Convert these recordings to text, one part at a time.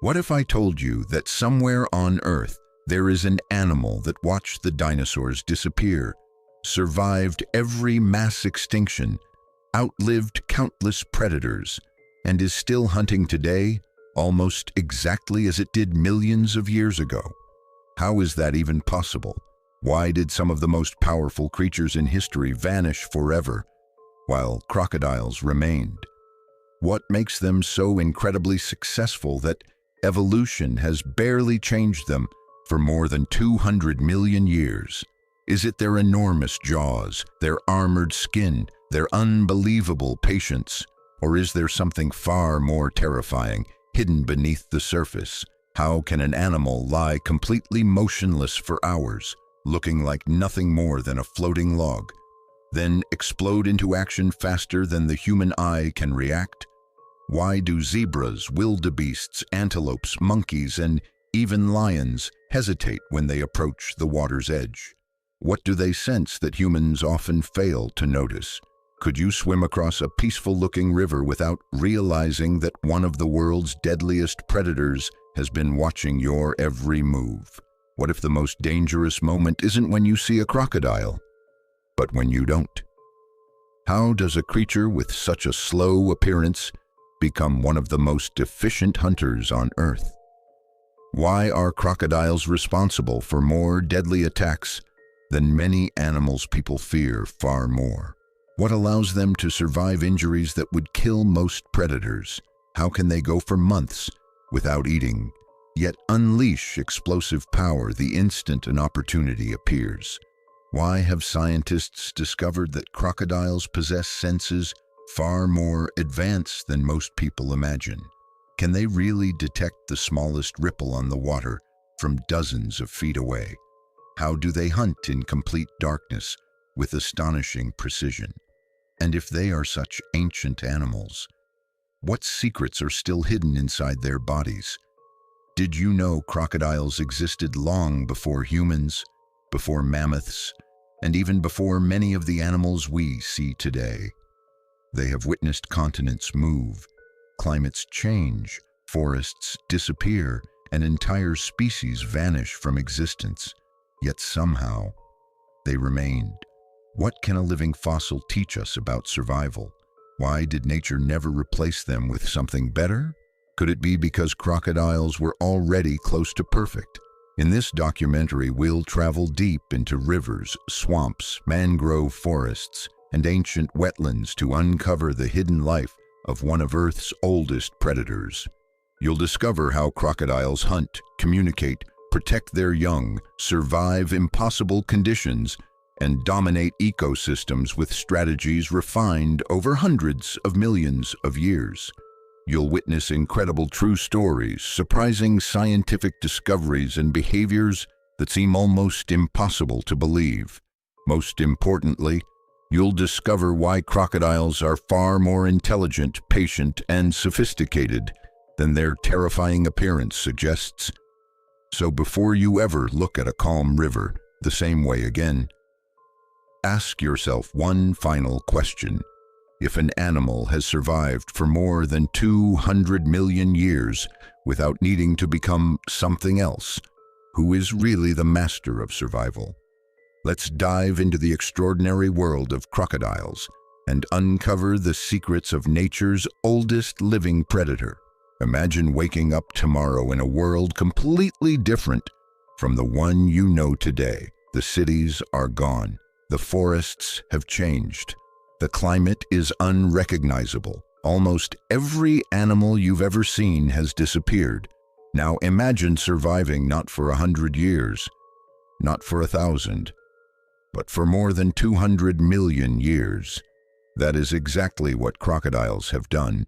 What if I told you that somewhere on Earth there is an animal that watched the dinosaurs disappear, survived every mass extinction, outlived countless predators, and is still hunting today almost exactly as it did millions of years ago? How is that even possible? Why did some of the most powerful creatures in history vanish forever, while crocodiles remained? What makes them so incredibly successful that evolution has barely changed them for more than 200 million years? Is it their enormous jaws, their armored skin, their unbelievable patience? Or is there something far more terrifying hidden beneath the surface? How can an animal lie completely motionless for hours, looking like nothing more than a floating log, then explode into action faster than the human eye can react? Why do zebras, wildebeests, antelopes, monkeys, and even lions hesitate when they approach the water's edge? What do they sense that humans often fail to notice? Could you swim across a peaceful-looking river without realizing that one of the world's deadliest predators has been watching your every move? What if the most dangerous moment isn't when you see a crocodile, but when you don't? How does a creature with such a slow appearance become one of the most efficient hunters on Earth? Why are crocodiles responsible for more deadly attacks than many animals people fear far more? What allows them to survive injuries that would kill most predators? How can they go for months without eating, yet unleash explosive power the instant an opportunity appears? Why have scientists discovered that crocodiles possess senses far more advanced than most people imagine? Can they really detect the smallest ripple on the water from dozens of feet away? How do they hunt in complete darkness with astonishing precision? And if they are such ancient animals, what secrets are still hidden inside their bodies? Did you know crocodiles existed long before humans, before mammoths, and even before many of the animals we see today? They have witnessed continents move, climates change, forests disappear, and entire species vanish from existence. Yet somehow, they remained. What can a living fossil teach us about survival? Why did nature never replace them with something better? Could it be because crocodiles were already close to perfect? In this documentary, we'll travel deep into rivers, swamps, mangrove forests, and ancient wetlands to uncover the hidden life of one of Earth's oldest predators. You'll discover how crocodiles hunt, communicate, protect their young, survive impossible conditions, and dominate ecosystems with strategies refined over hundreds of millions of years. You'll witness incredible true stories, surprising scientific discoveries, and behaviors that seem almost impossible to believe. Most importantly, you'll discover why crocodiles are far more intelligent, patient, and sophisticated than their terrifying appearance suggests. So before you ever look at a calm river the same way again, ask yourself one final question. If an animal has survived for more than 200 million years without needing to become something else, who is really the master of survival? Let's dive into the extraordinary world of crocodiles and uncover the secrets of nature's oldest living predator. Imagine waking up tomorrow in a world completely different from the one you know today. The cities are gone. The forests have changed. The climate is unrecognizable. Almost every animal you've ever seen has disappeared. Now imagine surviving not for 100 years, not for 1,000, but for more than 200 million years. That is exactly what crocodiles have done,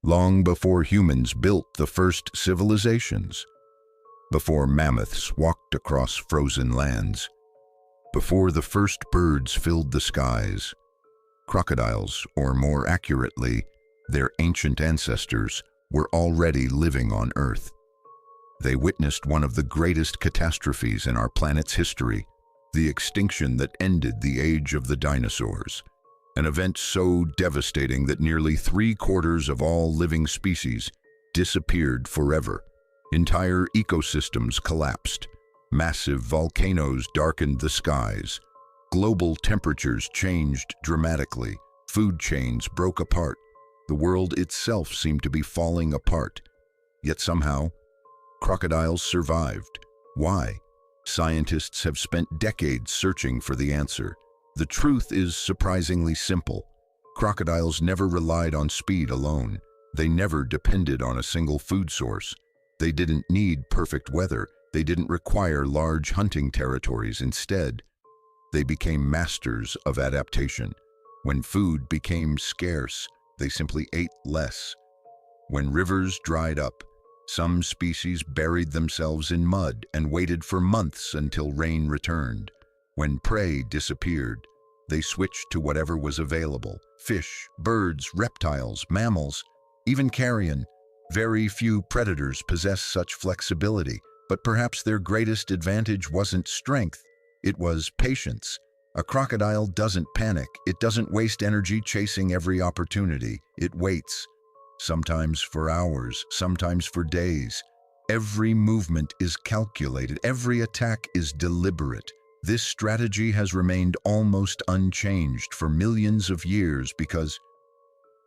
long before humans built the first civilizations, before mammoths walked across frozen lands, before the first birds filled the skies. Crocodiles, or more accurately, their ancient ancestors, were already living on Earth. They witnessed one of the greatest catastrophes in our planet's history, the extinction that ended the age of the dinosaurs, an event so devastating that nearly 3/4 of all living species disappeared forever. Entire ecosystems collapsed. Massive volcanoes darkened the skies. Global temperatures changed dramatically. Food chains broke apart. The world itself seemed to be falling apart. Yet somehow, crocodiles survived. Why? Scientists have spent decades searching for the answer. The truth is surprisingly simple. Crocodiles never relied on speed alone. They never depended on a single food source. They didn't need perfect weather. They didn't require large hunting territories. Instead, they became masters of adaptation. When food became scarce, they simply ate less. When rivers dried up, some species buried themselves in mud and waited for months until rain returned. When prey disappeared, they switched to whatever was available: fish, birds, reptiles, mammals, even carrion. Very few predators possess such flexibility, but perhaps their greatest advantage wasn't strength, it was patience. A crocodile doesn't panic. It doesn't waste energy chasing every opportunity. It waits, sometimes for hours, sometimes for days. Every movement is calculated. Every attack is deliberate. This strategy has remained almost unchanged for millions of years because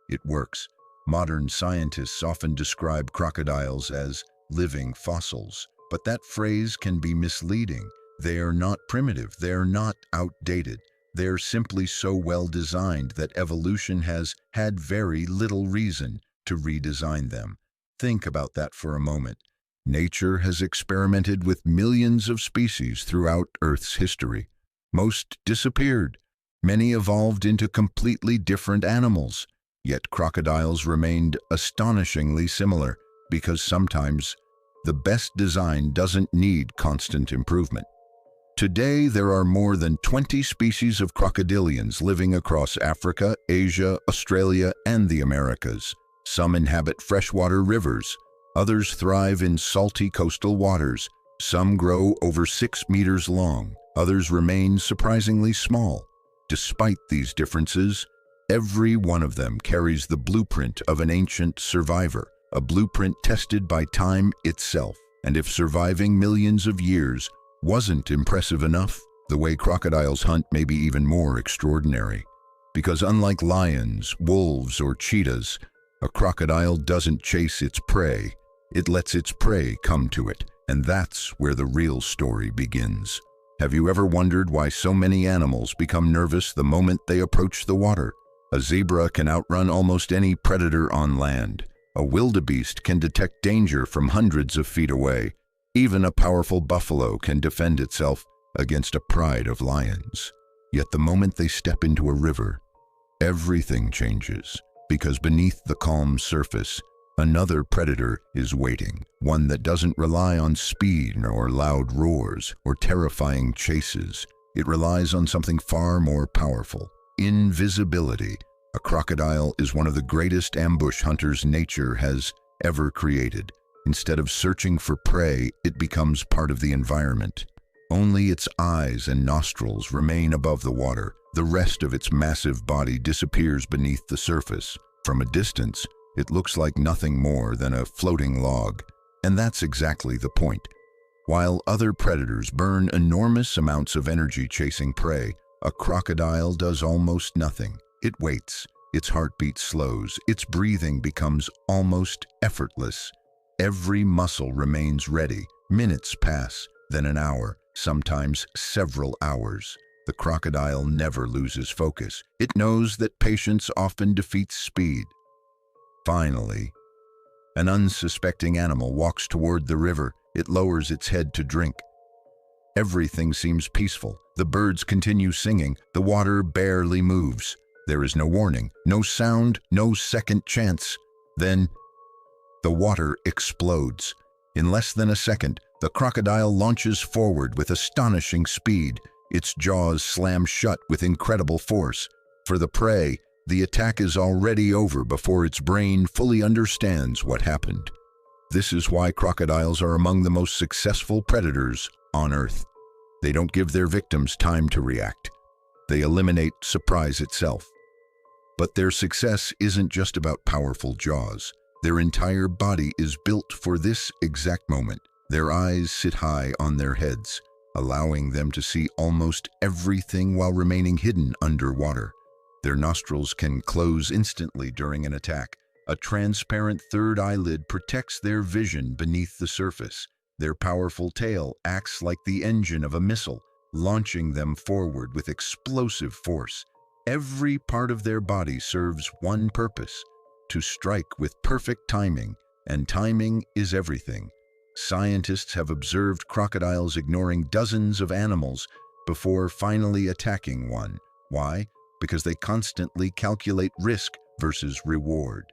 it works. Modern scientists often describe crocodiles as living fossils, but that phrase can be misleading. They are not primitive. They're not outdated. They're simply so well designed that evolution has had very little reason to redesign them. Think about that for a moment. Nature has experimented with millions of species throughout Earth's history. Most disappeared. Many evolved into completely different animals. Yet crocodiles remained astonishingly similar, because sometimes the best design doesn't need constant improvement. Today, there are more than 20 species of crocodilians living across Africa, Asia, Australia, and the Americas. Some inhabit freshwater rivers. Others thrive in salty coastal waters. Some grow over 6 meters long. Others remain surprisingly small. Despite these differences, every one of them carries the blueprint of an ancient survivor, a blueprint tested by time itself. And if surviving millions of years wasn't impressive enough, the way crocodiles hunt may be even more extraordinary. Because unlike lions, wolves, or cheetahs, a crocodile doesn't chase its prey. It lets its prey come to it, and that's where the real story begins. Have you ever wondered why so many animals become nervous the moment they approach the water? A zebra can outrun almost any predator on land. A wildebeest can detect danger from hundreds of feet away. Even a powerful buffalo can defend itself against a pride of lions. Yet the moment they step into a river, everything changes, because beneath the calm surface, another predator is waiting, one that doesn't rely on speed or loud roars or terrifying chases. It relies on something far more powerful: invisibility. A crocodile is one of the greatest ambush hunters nature has ever created. Instead of searching for prey, it becomes part of the environment. Only its eyes and nostrils remain above the water. The rest of its massive body disappears beneath the surface. From a distance, it looks like nothing more than a floating log. And that's exactly the point. While other predators burn enormous amounts of energy chasing prey, a crocodile does almost nothing. It waits. Its heartbeat slows. Its breathing becomes almost effortless. Every muscle remains ready. Minutes pass, then an hour, sometimes several hours. The crocodile never loses focus. It knows that patience often defeats speed. Finally, an unsuspecting animal walks toward the river. It lowers its head to drink. Everything seems peaceful. The birds continue singing. The water barely moves. There is no warning, no sound, no second chance. Then, the water explodes. In less than a second, the crocodile launches forward with astonishing speed. Its jaws slam shut with incredible force. For the prey, the attack is already over before its brain fully understands what happened. This is why crocodiles are among the most successful predators on Earth. They don't give their victims time to react. They eliminate surprise itself. But their success isn't just about powerful jaws. Their entire body is built for this exact moment. Their eyes sit high on their heads, allowing them to see almost everything while remaining hidden underwater. Their nostrils can close instantly during an attack. A transparent third eyelid protects their vision beneath the surface. Their powerful tail acts like the engine of a missile, launching them forward with explosive force. Every part of their body serves one purpose: to strike with perfect timing, and timing is everything. Scientists have observed crocodiles ignoring dozens of animals before finally attacking one. Why? Because they constantly calculate risk versus reward.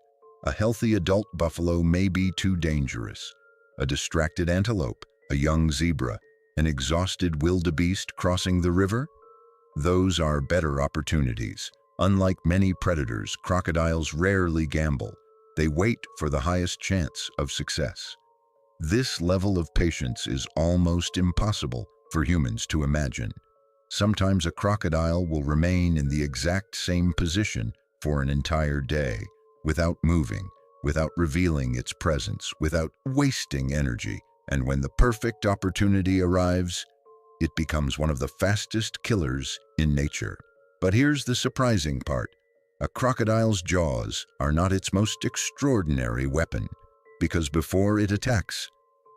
A healthy adult buffalo may be too dangerous. A distracted antelope, a young zebra, an exhausted wildebeest crossing the river? Those are better opportunities. Unlike many predators, crocodiles rarely gamble. They wait for the highest chance of success. This level of patience is almost impossible for humans to imagine. Sometimes a crocodile will remain in the exact same position for an entire day, without moving, without revealing its presence, without wasting energy. And when the perfect opportunity arrives, it becomes one of the fastest killers in nature. But here's the surprising part. A crocodile's jaws are not its most extraordinary weapon, because before it attacks,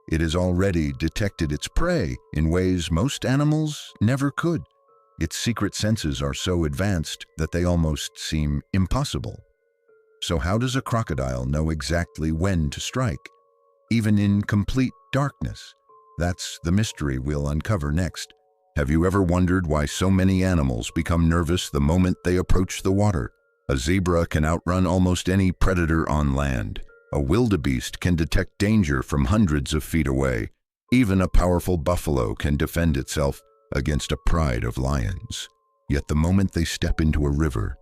it has already detected its prey in ways most animals never could. Its secret senses are so advanced that they almost seem impossible. So how does a crocodile know exactly when to strike, even in complete darkness? That's the mystery we'll uncover next. Have you ever wondered why so many animals become nervous the moment they approach the water? A zebra can outrun almost any predator on land. A wildebeest can detect danger from hundreds of feet away. Even a powerful buffalo can defend itself against a pride of lions. Yet the moment they step into a river,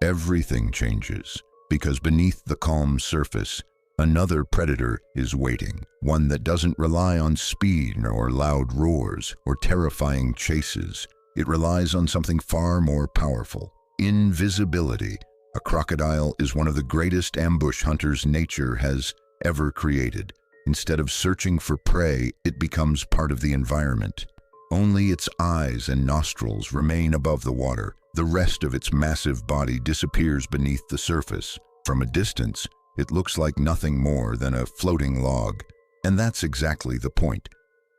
everything changes, because beneath the calm surface, another predator is waiting, one that doesn't rely on speed or loud roars or terrifying chases. It relies on something far more powerful: invisibility. A crocodile is one of the greatest ambush hunters nature has ever created. Instead of searching for prey, it becomes part of the environment. Only its eyes and nostrils remain above the water. The rest of its massive body disappears beneath the surface. From a distance, it looks like nothing more than a floating log. And that's exactly the point.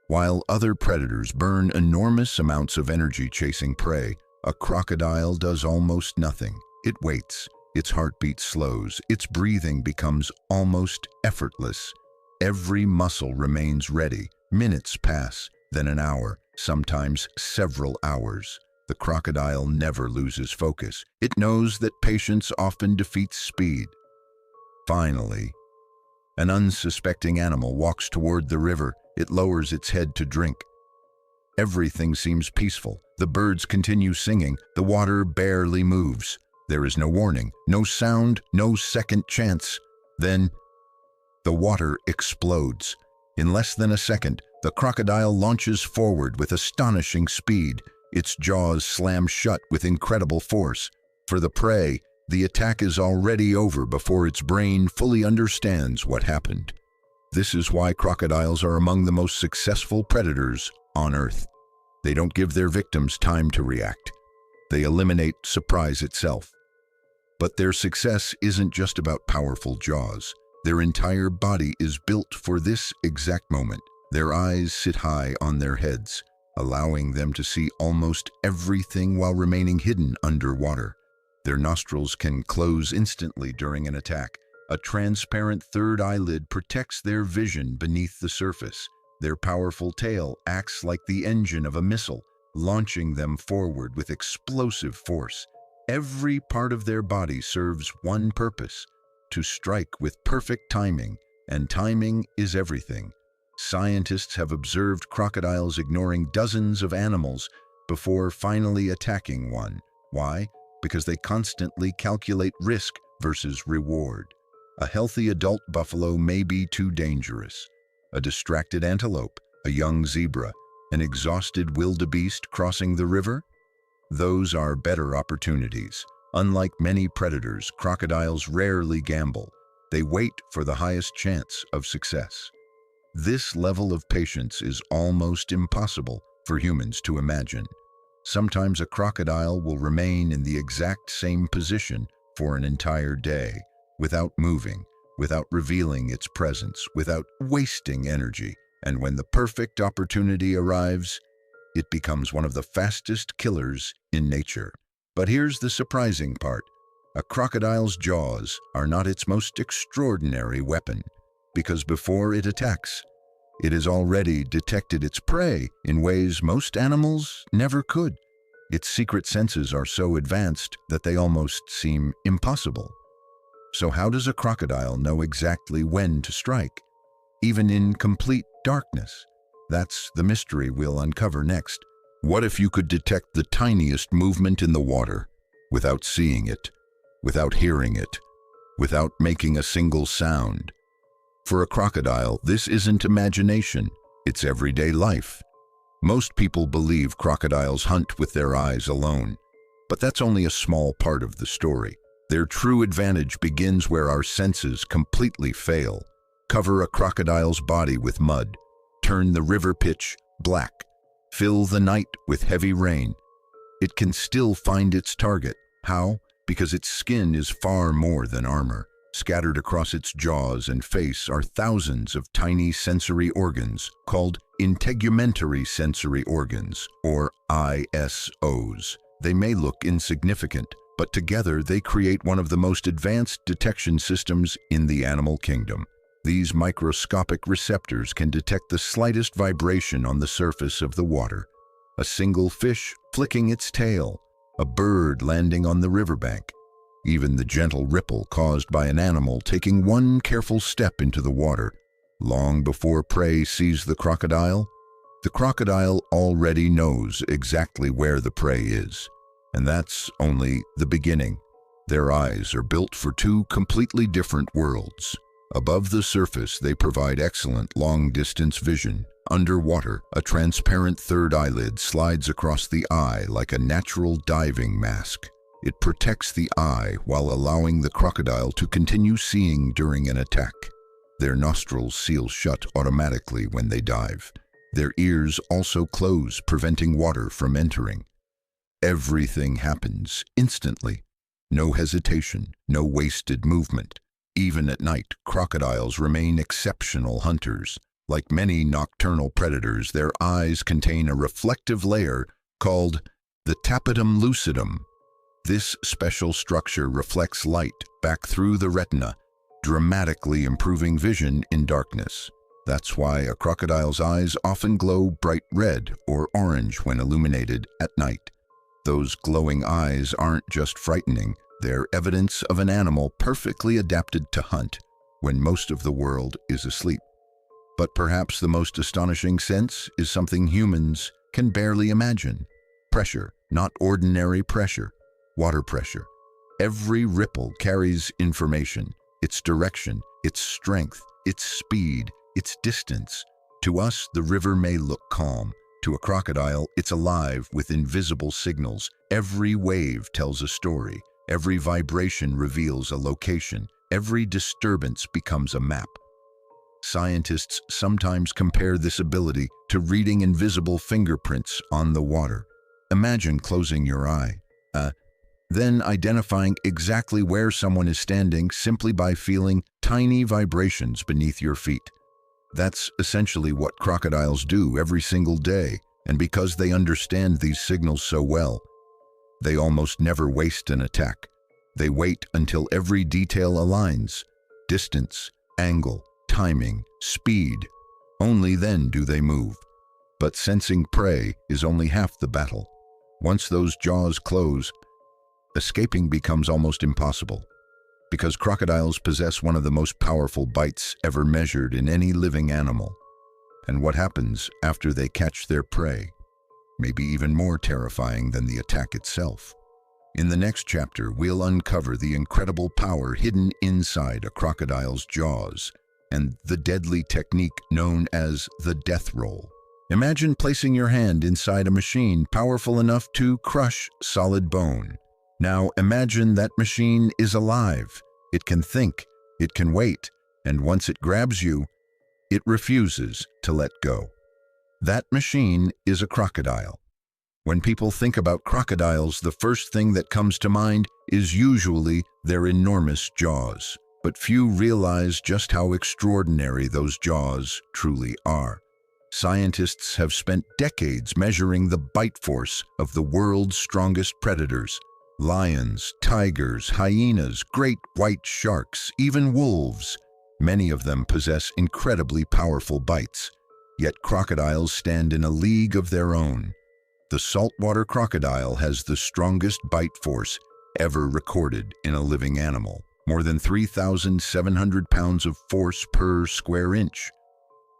While other predators burn enormous amounts of energy chasing prey, a crocodile does almost nothing. It waits, its heartbeat slows, its breathing becomes almost effortless. Every muscle remains ready. Minutes pass, then an hour, sometimes several hours. The crocodile never loses focus. It knows that patience often defeats speed. Finally, an unsuspecting animal walks toward the river. It lowers its head to drink. Everything seems peaceful. The birds continue singing. The water barely moves. There is no warning, no sound, no second chance. Then, the water explodes. In less than a second, the crocodile launches forward with astonishing speed. Its jaws slam shut with incredible force. For the prey, the attack is already over before its brain fully understands what happened. This is why crocodiles are among the most successful predators on Earth. They don't give their victims time to react. They eliminate surprise itself. But their success isn't just about powerful jaws. Their entire body is built for this exact moment. Their eyes sit high on their heads, allowing them to see almost everything while remaining hidden underwater. Their nostrils can close instantly during an attack. A transparent third eyelid protects their vision beneath the surface. Their powerful tail acts like the engine of a missile, launching them forward with explosive force. Every part of their body serves one purpose: to strike with perfect timing, and timing is everything. Scientists have observed crocodiles ignoring dozens of animals before finally attacking one. Why? Because they constantly calculate risk versus reward. A healthy adult buffalo may be too dangerous. A distracted antelope, a young zebra, an exhausted wildebeest crossing the river? Those are better opportunities. Unlike many predators, crocodiles rarely gamble. They wait for the highest chance of success. This level of patience is almost impossible for humans to imagine. Sometimes a crocodile will remain in the exact same position for an entire day, without moving, without revealing its presence, without wasting energy. And when the perfect opportunity arrives, it becomes one of the fastest killers in nature. But here's the surprising part. A crocodile's jaws are not its most extraordinary weapon, because before it attacks, it has already detected its prey in ways most animals never could. Its secret senses are so advanced that they almost seem impossible. So how does a crocodile know exactly when to strike, even in complete darkness? That's the mystery we'll uncover next. What if you could detect the tiniest movement in the water without seeing it, without hearing it, without making a single sound? For a crocodile, this isn't imagination, it's everyday life. Most people believe crocodiles hunt with their eyes alone, but that's only a small part of the story. Their true advantage begins where our senses completely fail. Cover a crocodile's body with mud, turn the river pitch black, fill the night with heavy rain. It can still find its target. How? Because its skin is far more than armor. Scattered across its jaws and face are thousands of tiny sensory organs called integumentary sensory organs, or ISOs. They may look insignificant, but together they create one of the most advanced detection systems in the animal kingdom. These microscopic receptors can detect the slightest vibration on the surface of the water. A single fish flicking its tail, a bird landing on the riverbank, even the gentle ripple caused by an animal taking one careful step into the water. Long before prey sees the crocodile already knows exactly where the prey is. And that's only the beginning. Their eyes are built for two completely different worlds. Above the surface, they provide excellent long-distance vision. Underwater, a transparent third eyelid slides across the eye like a natural diving mask. It protects the eye while allowing the crocodile to continue seeing during an attack. Their nostrils seal shut automatically when they dive. Their ears also close, preventing water from entering. Everything happens instantly. No hesitation, no wasted movement. Even at night, crocodiles remain exceptional hunters. Like many nocturnal predators, their eyes contain a reflective layer called the tapetum lucidum. This special structure reflects light back through the retina, dramatically improving vision in darkness. That's why a crocodile's eyes often glow bright red or orange when illuminated at night. Those glowing eyes aren't just frightening, they're evidence of an animal perfectly adapted to hunt when most of the world is asleep. But perhaps the most astonishing sense is something humans can barely imagine. Pressure, not ordinary pressure. Water pressure. Every ripple carries information, its direction, its strength, its speed, its distance. To us, the river may look calm. To a crocodile, it's alive with invisible signals. Every wave tells a story. Every vibration reveals a location. Every disturbance becomes a map. Scientists sometimes compare this ability to reading invisible fingerprints on the water. Imagine closing your eye, then identifying exactly where someone is standing simply by feeling tiny vibrations beneath your feet. That's essentially what crocodiles do every single day, and because they understand these signals so well, they almost never waste an attack. They wait until every detail aligns: distance, angle, timing, speed. Only then do they move. But sensing prey is only half the battle. Once those jaws close, escaping becomes almost impossible, because crocodiles possess one of the most powerful bites ever measured in any living animal. And what happens after they catch their prey may be even more terrifying than the attack itself. In the next chapter, we'll uncover the incredible power hidden inside a crocodile's jaws and the deadly technique known as the death roll. Imagine placing your hand inside a machine powerful enough to crush solid bone. Now imagine that machine is alive. It can think, It can wait, and once it grabs you, it refuses to let go. That machine is a crocodile. When people think about crocodiles, the first thing that comes to mind is usually their enormous jaws. But few realize just how extraordinary those jaws truly are. Scientists have spent decades measuring the bite force of the world's strongest predators. Lions, tigers, hyenas, great white sharks, even wolves. Many of them possess incredibly powerful bites. Yet crocodiles stand in a league of their own. The saltwater crocodile has the strongest bite force ever recorded in a living animal. More than 3,700 pounds of force per square inch.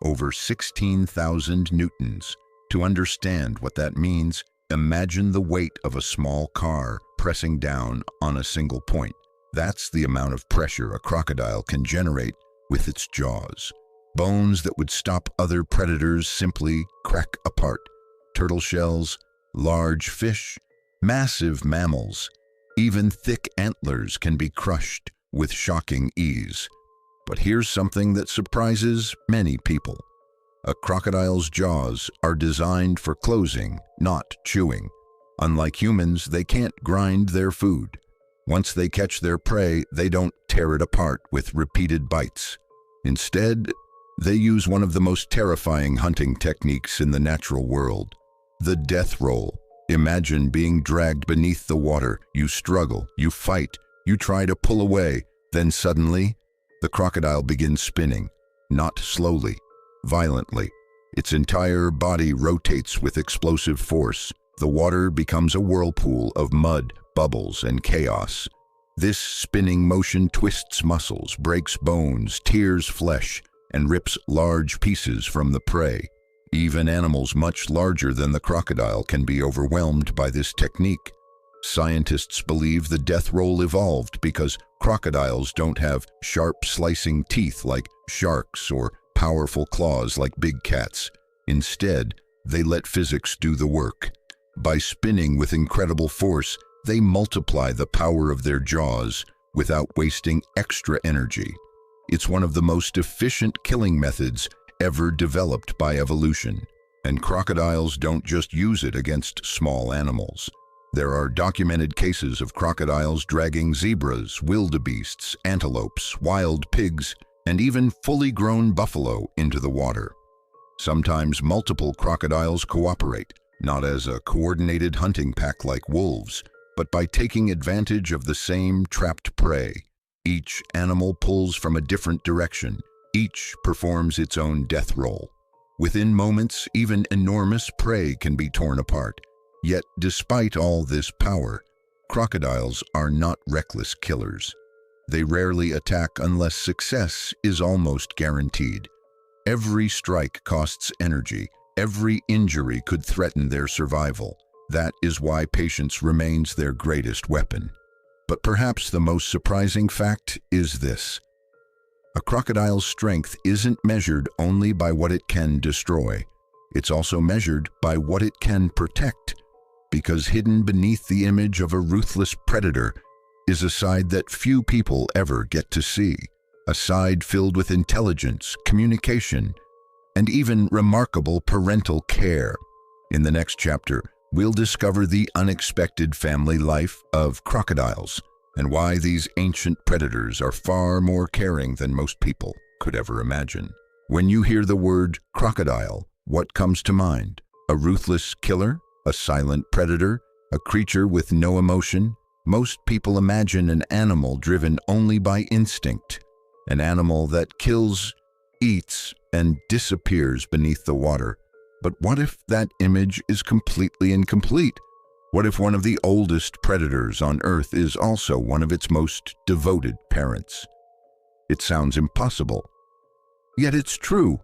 Over 16,000 newtons. To understand what that means, imagine the weight of a small car pressing down on a single point. That's the amount of pressure a crocodile can generate with its jaws. Bones that would stop other predators simply crack apart. Turtle shells, large fish, massive mammals, even thick antlers can be crushed with shocking ease. But here's something that surprises many people. A crocodile's jaws are designed for closing, not chewing. Unlike humans, they can't grind their food. Once they catch their prey, they don't tear it apart with repeated bites. Instead, they use one of the most terrifying hunting techniques in the natural world, the death roll. Imagine being dragged beneath the water. You struggle, you fight, you try to pull away, then suddenly, the crocodile begins spinning, not slowly, violently. Its entire body rotates with explosive force. The water becomes a whirlpool of mud, bubbles, and chaos. This spinning motion twists muscles, breaks bones, tears flesh, and rips large pieces from the prey. Even animals much larger than the crocodile can be overwhelmed by this technique. Scientists believe the death roll evolved because crocodiles don't have sharp slicing teeth like sharks or powerful claws like big cats. Instead, they let physics do the work. By spinning with incredible force, they multiply the power of their jaws without wasting extra energy. It's one of the most efficient killing methods ever developed by evolution. And crocodiles don't just use it against small animals. There are documented cases of crocodiles dragging zebras, wildebeests, antelopes, wild pigs, and even fully grown buffalo into the water. Sometimes multiple crocodiles cooperate, not as a coordinated hunting pack like wolves, but by taking advantage of the same trapped prey. Each animal pulls from a different direction. Each performs its own death roll. Within moments, even enormous prey can be torn apart. Yet, despite all this power, crocodiles are not reckless killers. They rarely attack unless success is almost guaranteed. Every strike costs energy. Every injury could threaten their survival. That is why patience remains their greatest weapon. But perhaps the most surprising fact is this. A crocodile's strength isn't measured only by what it can destroy. It's also measured by what it can protect. Because hidden beneath the image of a ruthless predator is a side that few people ever get to see. A side filled with intelligence, communication, and even remarkable parental care. In the next chapter, we'll discover the unexpected family life of crocodiles and why these ancient predators are far more caring than most people could ever imagine. When you hear the word crocodile, what comes to mind? A ruthless killer? A silent predator? A creature with no emotion? Most people imagine an animal driven only by instinct. An animal that kills, eats, and disappears beneath the water. But what if that image is completely incomplete? What if one of the oldest predators on Earth is also one of its most devoted parents? It sounds impossible. Yet it's true.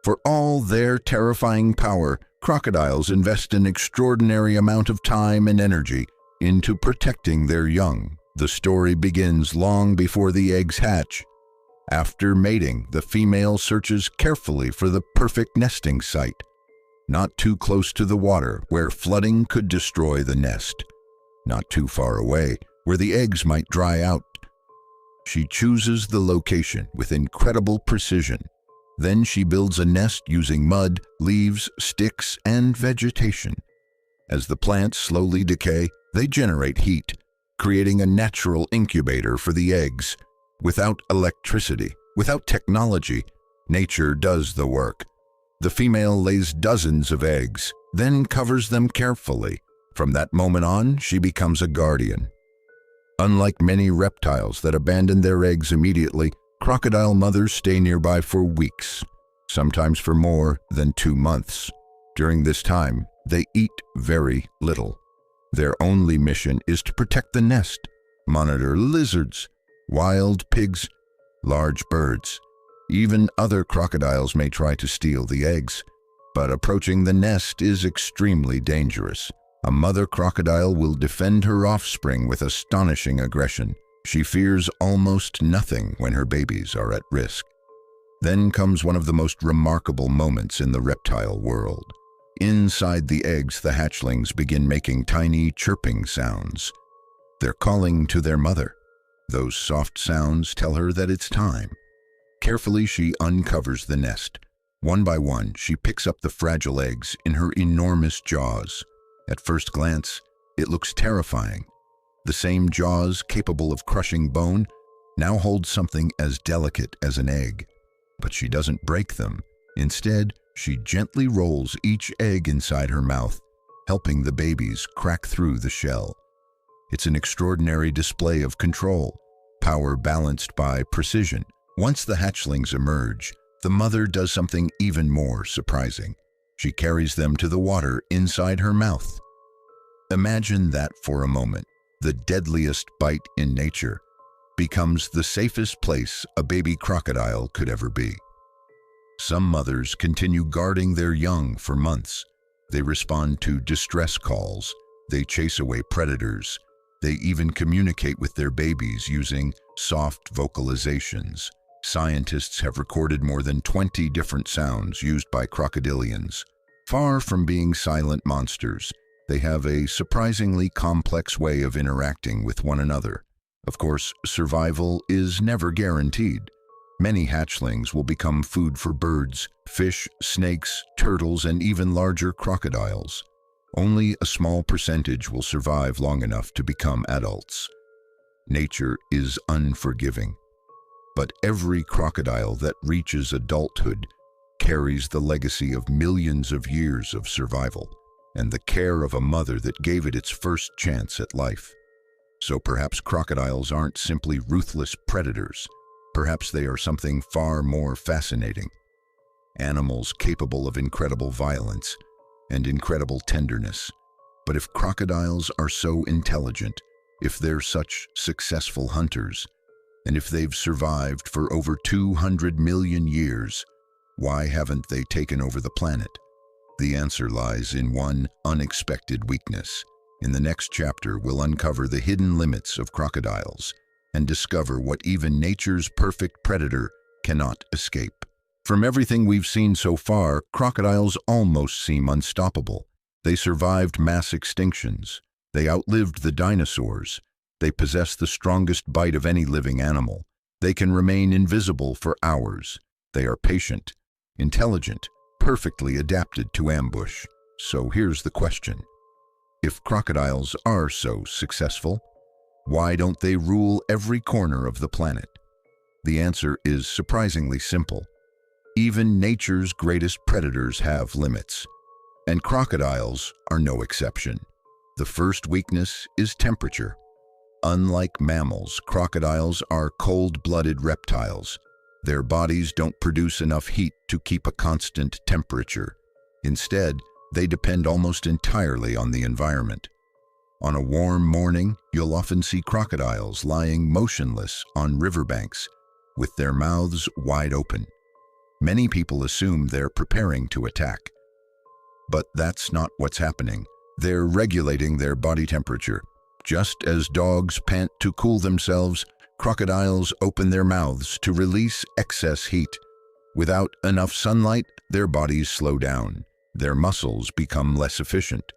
For all their terrifying power, crocodiles invest an extraordinary amount of time and energy into protecting their young. The story begins long before the eggs hatch. After mating, the female searches carefully for the perfect nesting site, not too close to the water where flooding could destroy the nest, not too far away where the eggs might dry out. She chooses the location with incredible precision. Then she builds a nest using mud, leaves, sticks, and vegetation. As the plants slowly decay, they generate heat, creating a natural incubator for the eggs. Without electricity, without technology, nature does the work. The female lays dozens of eggs, then covers them carefully. From that moment on, she becomes a guardian. Unlike many reptiles that abandon their eggs immediately, crocodile mothers stay nearby for weeks, sometimes for more than 2 months. During this time, they eat very little. Their only mission is to protect the nest, monitor lizards, wild pigs, large birds. Even other crocodiles may try to steal the eggs, but approaching the nest is extremely dangerous. A mother crocodile will defend her offspring with astonishing aggression. She fears almost nothing when her babies are at risk. Then comes one of the most remarkable moments in the reptile world. Inside the eggs, the hatchlings begin making tiny chirping sounds. They're calling to their mother. Those soft sounds tell her that it's time. Carefully, she uncovers the nest. One by one, she picks up the fragile eggs in her enormous jaws. At first glance, it looks terrifying. The same jaws capable of crushing bone now hold something as delicate as an egg. But she doesn't break them. Instead, she gently rolls each egg inside her mouth, helping the babies crack through the shell. It's an extraordinary display of control, power balanced by precision. Once the hatchlings emerge, the mother does something even more surprising. She carries them to the water inside her mouth. Imagine that for a moment. The deadliest bite in nature becomes the safest place a baby crocodile could ever be. Some mothers continue guarding their young for months. They respond to distress calls. They chase away predators. They even communicate with their babies using soft vocalizations. Scientists have recorded more than 20 different sounds used by crocodilians. Far from being silent monsters, they have a surprisingly complex way of interacting with one another. Of course, survival is never guaranteed. Many hatchlings will become food for birds, fish, snakes, turtles, and even larger crocodiles. Only a small percentage will survive long enough to become adults. Nature is unforgiving. But every crocodile that reaches adulthood carries the legacy of millions of years of survival and the care of a mother that gave it its first chance at life. So perhaps crocodiles aren't simply ruthless predators. Perhaps they are something far more fascinating. Animals capable of incredible violence and incredible tenderness. But if crocodiles are so intelligent, if they're such successful hunters, and if they've survived for over 200 million years, why haven't they taken over the planet? The answer lies in one unexpected weakness. In the next chapter, we'll uncover the hidden limits of crocodiles and discover what even nature's perfect predator cannot escape. From everything we've seen so far, crocodiles almost seem unstoppable. They survived mass extinctions. They outlived the dinosaurs. They possess the strongest bite of any living animal. They can remain invisible for hours. They are patient, intelligent, perfectly adapted to ambush. So here's the question. If crocodiles are so successful, why don't they rule every corner of the planet? The answer is surprisingly simple. Even nature's greatest predators have limits, and crocodiles are no exception. The first weakness is temperature. Unlike mammals, crocodiles are cold-blooded reptiles. Their bodies don't produce enough heat to keep a constant temperature. Instead, they depend almost entirely on the environment. On a warm morning, you'll often see crocodiles lying motionless on riverbanks, with their mouths wide open. Many people assume they're preparing to attack. But that's not what's happening. They're regulating their body temperature. Just as dogs pant to cool themselves, crocodiles open their mouths to release excess heat. Without enough sunlight, their bodies slow down. Their muscles become less efficient.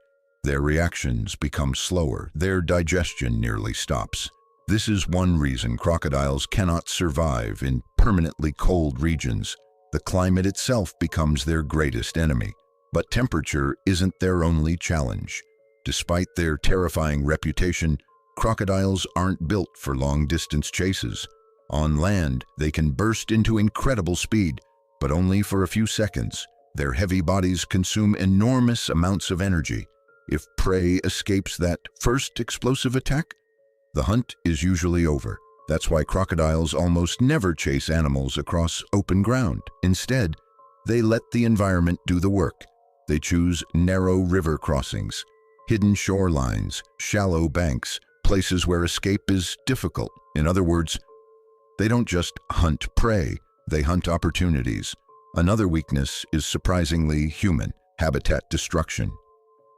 Their reactions become slower. Their digestion nearly stops. This is one reason crocodiles cannot survive in permanently cold regions. The climate itself becomes their greatest enemy. But temperature isn't their only challenge. Despite their terrifying reputation, crocodiles aren't built for long-distance chases. On land, they can burst into incredible speed, but only for a few seconds. Their heavy bodies consume enormous amounts of energy. If prey escapes that first explosive attack, the hunt is usually over. That's why crocodiles almost never chase animals across open ground. Instead, they let the environment do the work. They choose narrow river crossings, hidden shorelines, shallow banks, places where escape is difficult. In other words, they don't just hunt prey, they hunt opportunities. Another weakness is surprisingly human: habitat destruction.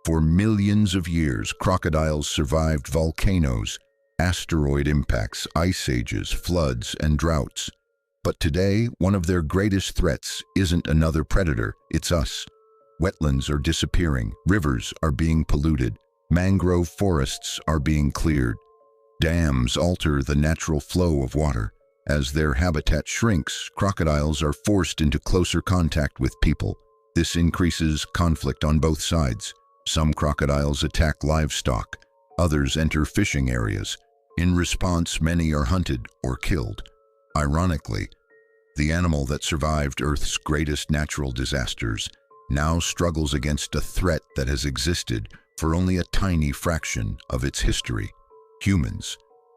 For millions of years, crocodiles survived volcanoes, asteroid impacts, ice ages, floods, and droughts. But today, one of their greatest threats isn't another predator, it's us. Wetlands are disappearing, rivers are being polluted, mangrove forests are being cleared. Dams alter the natural flow of water. As their habitat shrinks, crocodiles are forced into closer contact with people. This increases conflict on both sides. Some crocodiles attack livestock, others enter fishing areas. In response, many are hunted or killed. Ironically, the animal that survived Earth's greatest natural disasters now struggles against a threat that has existed for only a tiny fraction of its history: humans.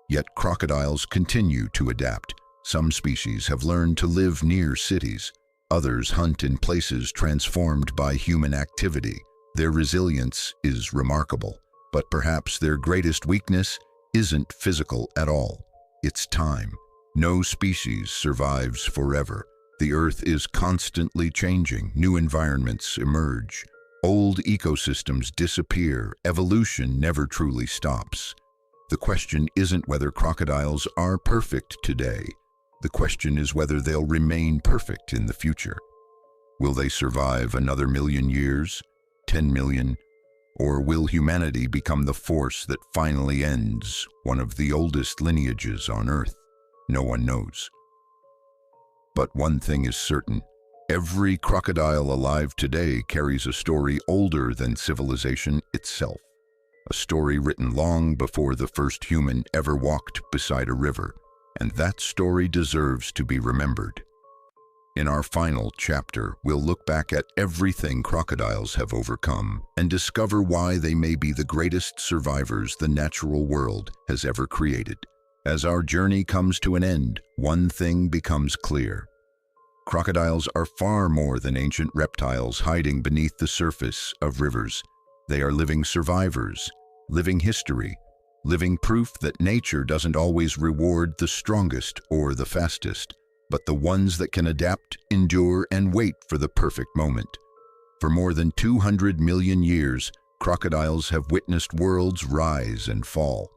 Yet crocodiles continue to adapt. Some species have learned to live near cities. Others hunt in places transformed by human activity. Their resilience is remarkable, but perhaps their greatest weakness isn't physical at all. It's time. No species survives forever. The Earth is constantly changing. New environments emerge. Old ecosystems disappear. Evolution never truly stops. The question isn't whether crocodiles are perfect today. The question is whether they'll remain perfect in the future. Will they survive another million years, 10 million, or will humanity become the force that finally ends one of the oldest lineages on Earth? No one knows. But one thing is certain: every crocodile alive today carries a story older than civilization itself. A story written long before the first human ever walked beside a river, and that story deserves to be remembered. In our final chapter, we'll look back at everything crocodiles have overcome and discover why they may be the greatest survivors the natural world has ever created. As our journey comes to an end, one thing becomes clear. Crocodiles are far more than ancient reptiles hiding beneath the surface of rivers. They are living survivors, living history, living proof that nature doesn't always reward the strongest or the fastest, but the ones that can adapt, endure, and wait for the perfect moment. For more than 200 million years, crocodiles have witnessed worlds rise and fall.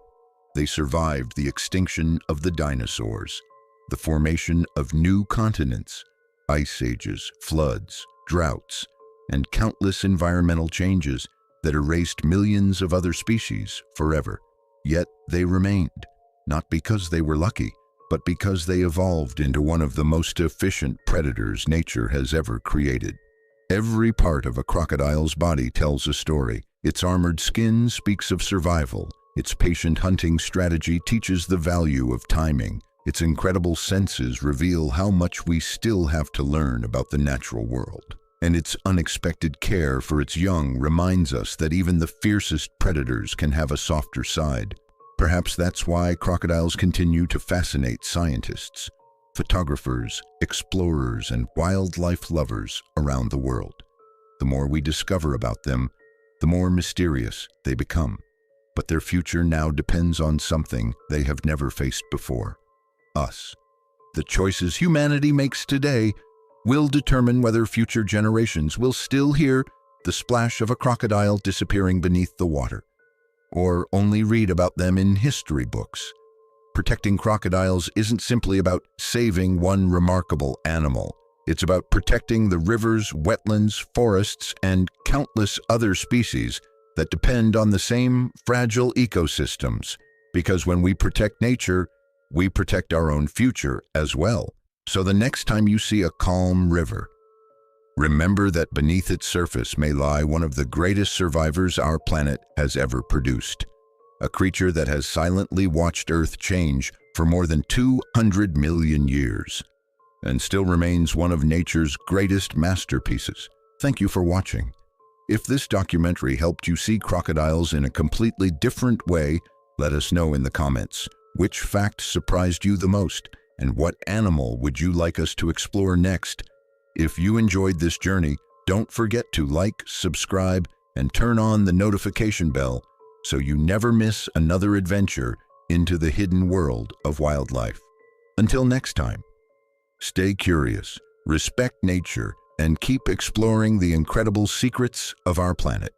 They survived the extinction of the dinosaurs, the formation of new continents, ice ages, floods, droughts, and countless environmental changes that erased millions of other species forever. Yet they remained, not because they were lucky, but because they evolved into one of the most efficient predators nature has ever created. Every part of a crocodile's body tells a story. Its armored skin speaks of survival. Its patient hunting strategy teaches the value of timing. Its incredible senses reveal how much we still have to learn about the natural world. And its unexpected care for its young reminds us that even the fiercest predators can have a softer side. Perhaps that's why crocodiles continue to fascinate scientists, photographers, explorers, and wildlife lovers around the world. The more we discover about them, the more mysterious they become. But their future now depends on something they have never faced before: us. The choices humanity makes today will determine whether future generations will still hear the splash of a crocodile disappearing beneath the water, or only read about them in history books. Protecting crocodiles isn't simply about saving one remarkable animal. It's about protecting the rivers, wetlands, forests, and countless other species that depend on the same fragile ecosystems. Because when we protect nature, we protect our own future as well. So the next time you see a calm river, remember that beneath its surface may lie one of the greatest survivors our planet has ever produced. A creature that has silently watched Earth change for more than 200 million years and still remains one of nature's greatest masterpieces. Thank you for watching. If this documentary helped you see crocodiles in a completely different way, let us know in the comments. Which fact surprised you the most, and what animal would you like us to explore next? If you enjoyed this journey, don't forget to like, subscribe, and turn on the notification bell so you never miss another adventure into the hidden world of wildlife. Until next time, stay curious, respect nature, and keep exploring the incredible secrets of our planet.